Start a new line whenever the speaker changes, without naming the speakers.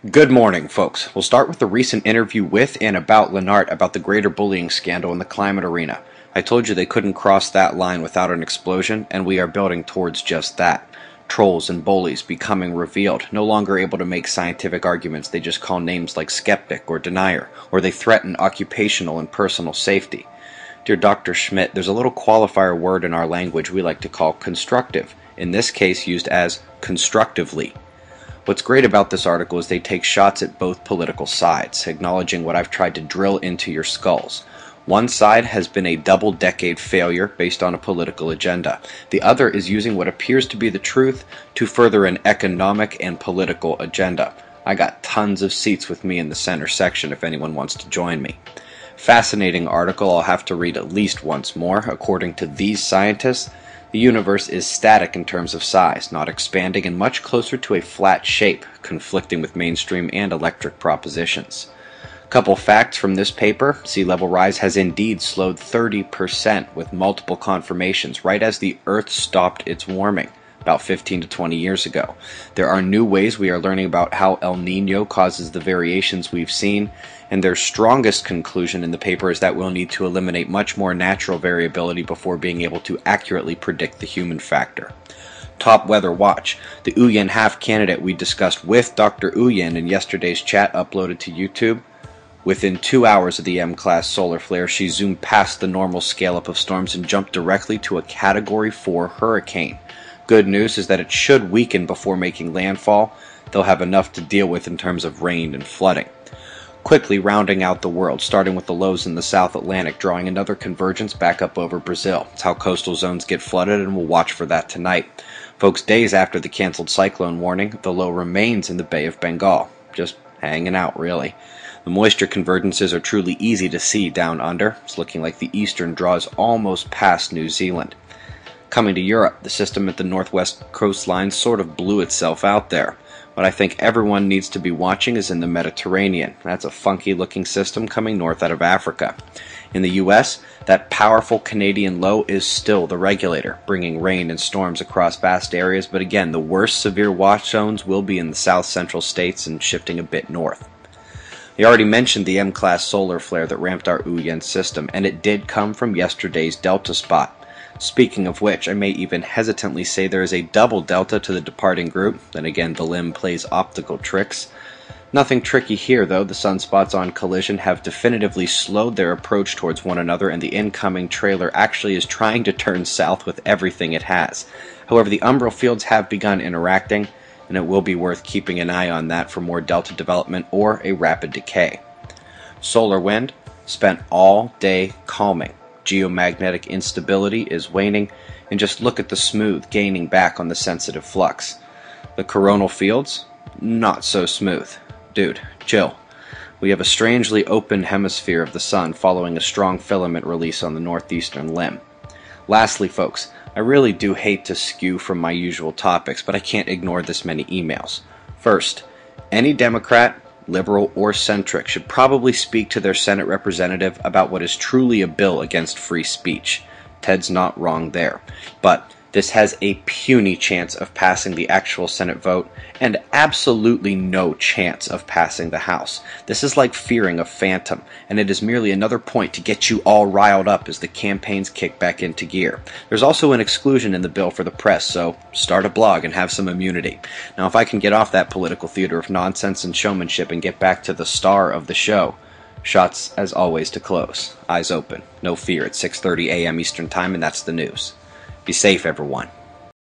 Good morning, folks. We'll start with the recent interview with and about Lennart about the greater bullying scandal in the climate arena. I told you they couldn't cross that line without an explosion, and we are building towards just that. Trolls and bullies becoming revealed, no longer able to make scientific arguments. They just call names like skeptic or denier, or they threaten occupational and personal safety. Dear Dr. Schmidt, there's a little qualifier word in our language we like to call constructive, in this case used as constructively. What's great about this article is they take shots at both political sides, acknowledging what I've tried to drill into your skulls. One side has been a double-decade failure based on a political agenda. The other is using what appears to be the truth to further an economic and political agenda. I got tons of seats with me in the center section if anyone wants to join me. Fascinating article I'll have to read at least once more. According to these scientists, the universe is static in terms of size, not expanding, and much closer to a flat shape, conflicting with mainstream and electric propositions. Couple facts from this paper: sea level rise has indeed slowed 30%, with multiple confirmations right as the Earth stopped its warming, about 15 to 20 years ago. There are new ways we are learning about how El Niño causes the variations we've seen, and their strongest conclusion in the paper is that we'll need to eliminate much more natural variability before being able to accurately predict the human factor. Top weather watch. The Uyen half candidate we discussed with Dr. Uyen in yesterday's chat uploaded to YouTube. Within 2 hours of the M-class solar flare, she zoomed past the normal scale-up of storms and jumped directly to a Category 4 hurricane. Good news is that it should weaken before making landfall. They'll have enough to deal with in terms of rain and flooding. Quickly rounding out the world, starting with the lows in the South Atlantic, drawing another convergence back up over Brazil. It's how coastal zones get flooded, and we'll watch for that tonight. Folks, days after the canceled cyclone warning, the low remains in the Bay of Bengal. Just hanging out, really. The moisture convergences are truly easy to see down under. It's looking like the eastern draw is almost past New Zealand. Coming to Europe, the system at the northwest coastline sort of blew itself out there. What I think everyone needs to be watching is in the Mediterranean. That's a funky looking system coming north out of Africa. In the US, that powerful Canadian low is still the regulator, bringing rain and storms across vast areas, but again, the worst severe watch zones will be in the south central states and shifting a bit north. I already mentioned the M-class solar flare that ramped our Uyen system, and it did come from yesterday's delta spot. Speaking of which, I may even hesitantly say there is a double delta to the departing group. Then again, the limb plays optical tricks. Nothing tricky here, though. The sunspots on collision have definitively slowed their approach towards one another, and the incoming trailer actually is trying to turn south with everything it has. However, the umbral fields have begun interacting, and it will be worth keeping an eye on that for more delta development or a rapid decay. Solar wind spent all day calming. Geomagnetic instability is waning, and just look at the smooth gaining back on the sensitive flux. The coronal fields, not so smooth. Dude, chill. We have a strangely open hemisphere of the sun following a strong filament release on the northeastern limb. Lastly, folks, I really do hate to skew from my usual topics, but I can't ignore this many emails. First, any Democrat, liberal, or centric should probably speak to their Senate representative about what is truly a bill against free speech. Ted's not wrong there. But this has a puny chance of passing the actual Senate vote, and absolutely no chance of passing the House. This is like fearing a phantom, and it is merely another point to get you all riled up as the campaigns kick back into gear. There's also an exclusion in the bill for the press, so start a blog and have some immunity. Now, if I can get off that political theater of nonsense and showmanship and get back to the star of the show, shots as always to close. Eyes open. No fear. It's 6:30 a.m. Eastern Time, and that's the news. Be safe, everyone.